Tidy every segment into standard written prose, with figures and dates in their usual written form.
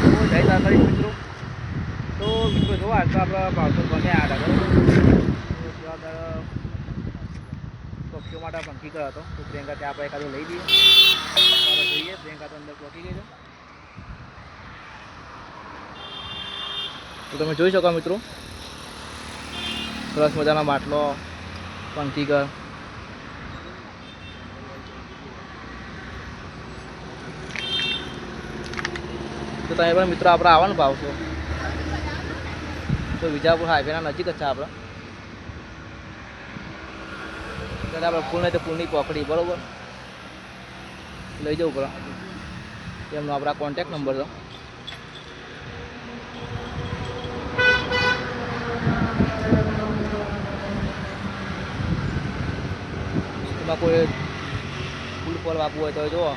તો જય દ્વારકાધીશ મિત્રો. તો મિત્રો જો આજ તો આપણે ભાવસર બન્યા હતા બરાબર. તો ત્યાં પક્ષીઓ માટે પંખી ગયો હતો તો પ્રિયંકા ત્યાં આપણે એકાદો લઈ દઈએ. જોઈએ પ્રિયંકા તો અંદર પહોંચી ગઈ છે. તો તમે જોઈ શકો મિત્રો, સરસ મજાનો માટલો, પંખી ઘર. તો તમે પણ મિત્રો આપણે આવવાનું ભાવશો તો વિજાપુર હાઈવેના નજીક જ છે આપણે. ત્યારે આપણે ફૂલ નહીં તો ફૂલની પોકડી બરાબર લઈ જવું પડે. એમનો આપણા કોન્ટેક્ટ નંબર છે. એમાં કોઈ ફૂલ ફળ વાપવું હોય તો જુઓ,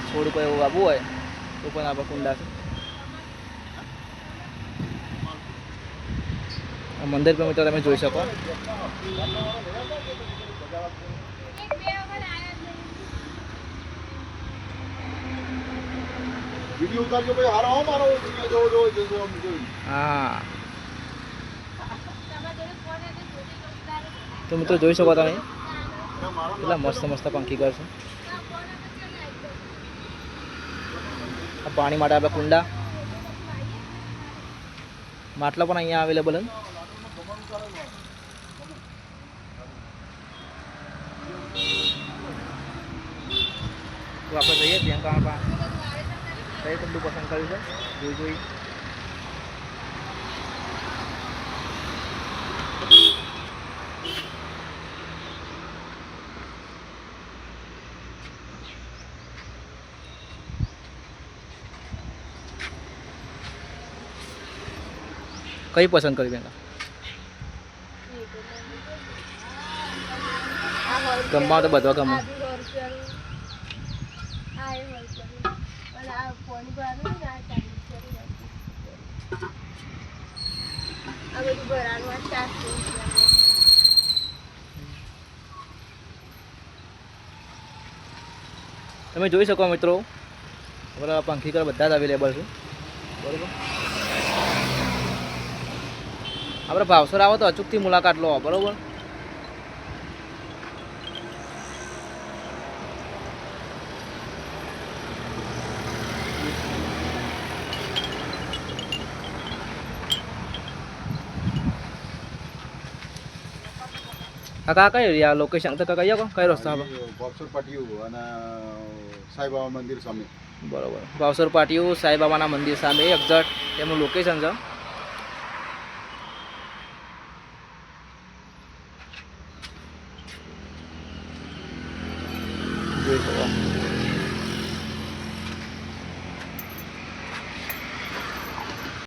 છોડ કોઈ એવું વાપવું હોય તો પણ આપણે કુંડા છે. મંદિર પર મિત્રો તમે જોઈ શકો. હા તો મિત્રો જોઈ શકો તમે કેટલા મસ્ત મસ્ત પંખી ઘર છે. પાણી માટે આપણે કુંડા, માટલા પણ અહીંયા અવેલેબલ છે. તો આપણે જઈએ પ્રિયંકા કઈ કુંડું પસંદ કર્યું છે જોઈ. કઈ પસંદ કરી પ્રિયંકા? ગમવા તો બધા ગમે. તમે જોઈ શકો મિત્રો, બરાબર પંખી ઘર બધા જ અવેલેબલ છે બરાબર. આપણે ભાવસર આવો તો અચૂકથી મુલાકાત લો બરાબર. કાકા કઈ એરિયા લોકેશન તો કાકા કયો કઈ રસ્તા ભાવસર પાટિયું અને સાંઈબાબા મંદિર સામે બરાબર. ભાવસર પાટિયું સાંઈબાબાના મંદિર સામે એક્ઝેક્ટ એમનું લોકેશન છે. જોઈ શકો.